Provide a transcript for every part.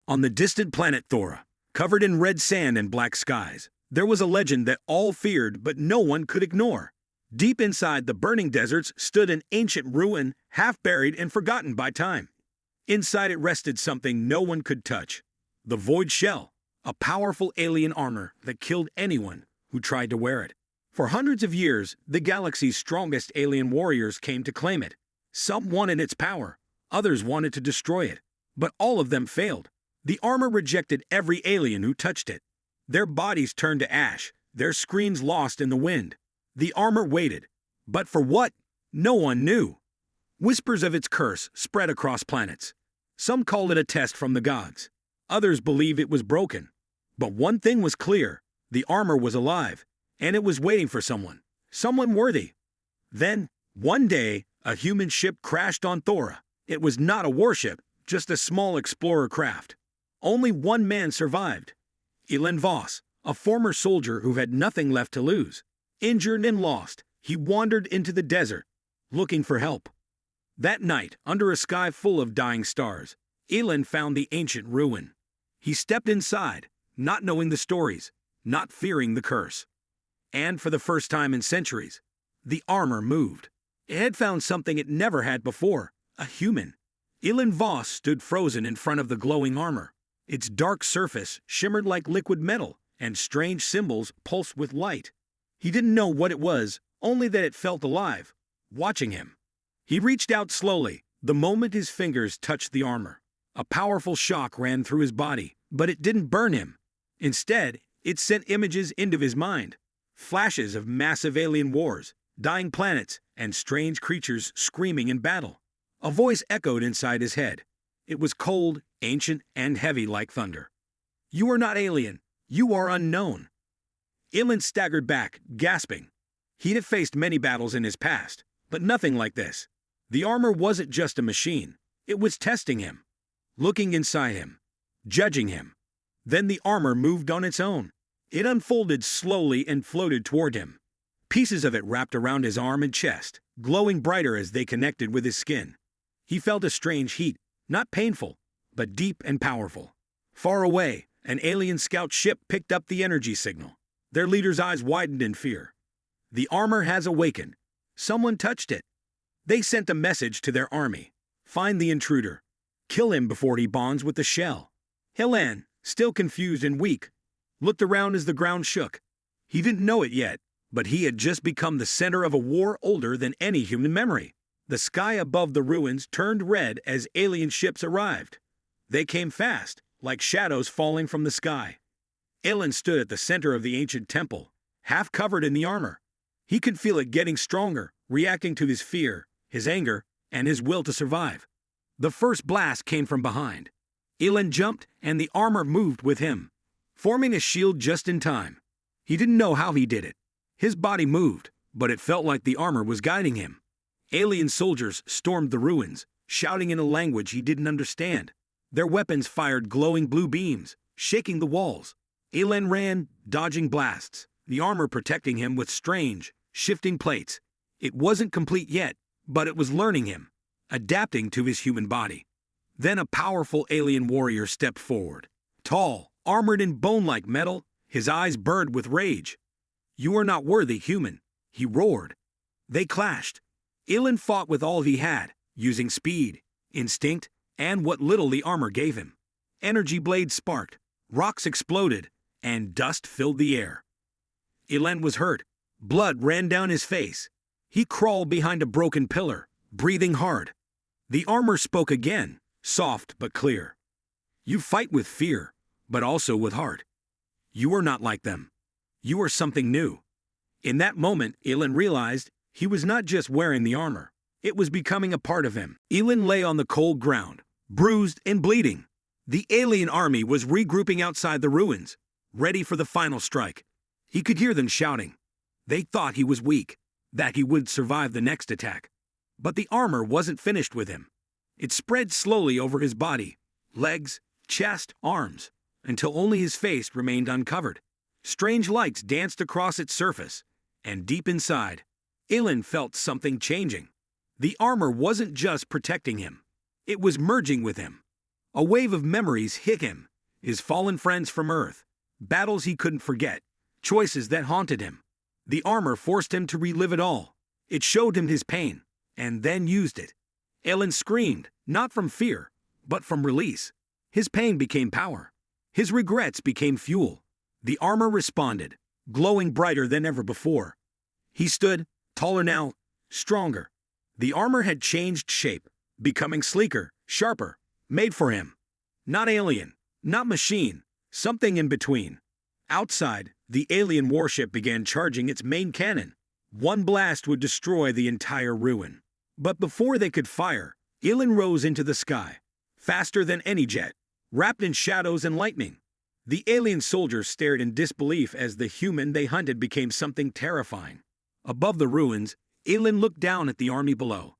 On the distant planet Thora, covered in red sand and black skies, there was a legend that all feared but no one could ignore. Deep inside the burning deserts stood an ancient ruin, half buried and forgotten by time. Inside it rested something no one could touch: the Void Shell, a powerful alien armor that killed anyone who tried to wear it. For hundreds of years, the galaxy's strongest alien warriors came to claim it. Some wanted its power, others wanted to destroy it, but all of them failed. The armor rejected every alien who touched it. Their bodies turned to ash, their screams lost in the wind. The armor waited, but for what? No one knew. Whispers of its curse spread across planets. Some called it a test from the gods. Others believed it was broken. But one thing was clear: the armor was alive, and it was waiting for someone worthy. Then, one day, a human ship crashed on Thora. It was not a warship, just a small explorer craft. Only one man survived: Elan Voss, a former soldier who had nothing left to lose. Injured and lost, he wandered into the desert, looking for help. That night, under a sky full of dying stars, Elan found the ancient ruin. He stepped inside, not knowing the stories, not fearing the curse. And for the first time in centuries, the armor moved. It had found something it never had before: a human. Elan Voss stood frozen in front of the glowing armor. Its dark surface shimmered like liquid metal, and strange symbols pulsed with light. He didn't know what it was, only that it felt alive, watching him. He reached out slowly. The moment his fingers touched the armor, a powerful shock ran through his body, but it didn't burn him. Instead, it sent images into his mind: flashes of massive alien wars, dying planets, and strange creatures screaming in battle. A voice echoed inside his head. It was cold, ancient, and heavy like thunder. "You are not alien. You are unknown." Elan staggered back, gasping. He'd have faced many battles in his past, but nothing like this. The armor wasn't just a machine. It was testing him, looking inside him, judging him. Then the armor moved on its own. It unfolded slowly and floated toward him. Pieces of it wrapped around his arm and chest, glowing brighter as they connected with his skin. He felt a strange heat, not painful, but deep and powerful. Far away, an alien scout ship picked up the energy signal. Their leader's eyes widened in fear. The armor has awakened. Someone touched it. They sent a message to their army: find the intruder. Kill him before he bonds with the shell. Elan, still confused and weak, looked around as the ground shook. He didn't know it yet, but he had just become the center of a war older than any human memory. The sky above the ruins turned red as alien ships arrived. They came fast, like shadows falling from the sky. Elan stood at the center of the ancient temple, half covered in the armor. He could feel it getting stronger, reacting to his fear, his anger, and his will to survive. The first blast came from behind. Elan jumped, and the armor moved with him, forming a shield just in time. He didn't know how he did it. His body moved, but it felt like the armor was guiding him. Alien soldiers stormed the ruins, shouting in a language he didn't understand. Their weapons fired glowing blue beams, shaking the walls. Elan ran, dodging blasts, the armor protecting him with strange, shifting plates. It wasn't complete yet, but it was learning him, adapting to his human body. Then a powerful alien warrior stepped forward. Tall, armored in bone-like metal, his eyes burned with rage. "You are not worthy, human," he roared. They clashed. Elan fought with all he had, using speed, instinct, and what little the armor gave him. Energy blades sparked, rocks exploded, and dust filled the air. Elan was hurt. Blood ran down his face. He crawled behind a broken pillar, breathing hard. The armor spoke again, soft but clear. "You fight with fear, but also with heart. You are not like them. You are something new." In that moment, Elan realized he was not just wearing the armor. It was becoming a part of him. Elan lay on the cold ground, bruised and bleeding. The alien army was regrouping outside the ruins, ready for the final strike. He could hear them shouting. They thought he was weak, that he would survive the next attack. But the armor wasn't finished with him. It spread slowly over his body, legs, chest, arms, until only his face remained uncovered. Strange lights danced across its surface, and deep inside, Elan felt something changing. The armor wasn't just protecting him. It was merging with him. A wave of memories hit him, his fallen friends from Earth, battles he couldn't forget, choices that haunted him. The armor forced him to relive it all. It showed him his pain, and then used it. Alan screamed, not from fear, but from release. His pain became power. His regrets became fuel. The armor responded, glowing brighter than ever before. He stood, taller now, stronger. The armor had changed shape, becoming sleeker, sharper, made for him. Not alien, not machine, something in between. Outside, the alien warship began charging its main cannon. One blast would destroy the entire ruin. But before they could fire, Alan rose into the sky, faster than any jet, wrapped in shadows and lightning. The alien soldiers stared in disbelief as the human they hunted became something terrifying. Above the ruins, Alan looked down at the army below.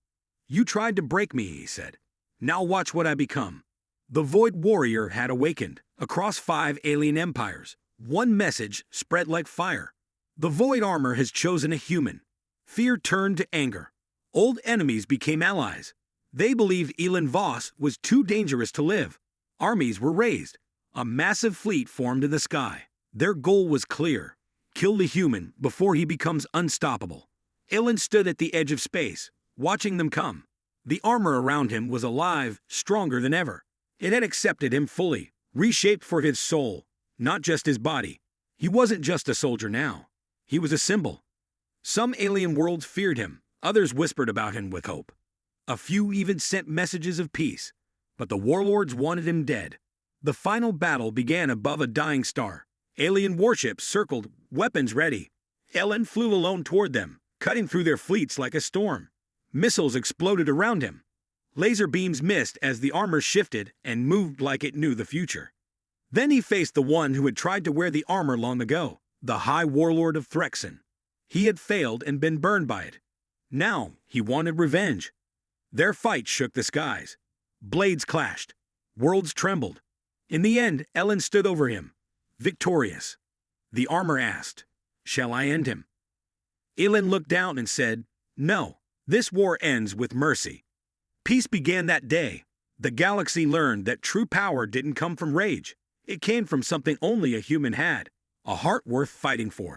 "You tried to break me," he said. "Now watch what I become." The Void Warrior had awakened, across 5 alien empires. One message spread like fire. The Void armor has chosen a human. Fear turned to anger. Old enemies became allies. They believed Elon Voss was too dangerous to live. Armies were raised. A massive fleet formed in the sky. Their goal was clear: kill the human before he becomes unstoppable. Alan stood at the edge of space, watching them come. The armor around him was alive, stronger than ever. It had accepted him fully, reshaped for his soul, not just his body. He wasn't just a soldier now. He was a symbol. Some alien worlds feared him, others whispered about him with hope. A few even sent messages of peace, but the warlords wanted him dead. The final battle began above a dying star. Alien warships circled, weapons ready. Alan flew alone toward them, cutting through their fleets like a storm. Missiles exploded around him. Laser beams missed as the armor shifted and moved like it knew the future. Then he faced the one who had tried to wear the armor long ago, the High Warlord of Threxen. He had failed and been burned by it. Now he wanted revenge. Their fight shook the skies. Blades clashed. Worlds trembled. In the end, Ellen stood over him, victorious. The armor asked, "Shall I end him?" Ellen looked down and said, "No, this war ends with mercy." Peace began that day. The galaxy learned that true power didn't come from rage. It came from something only a human had, a heart worth fighting for.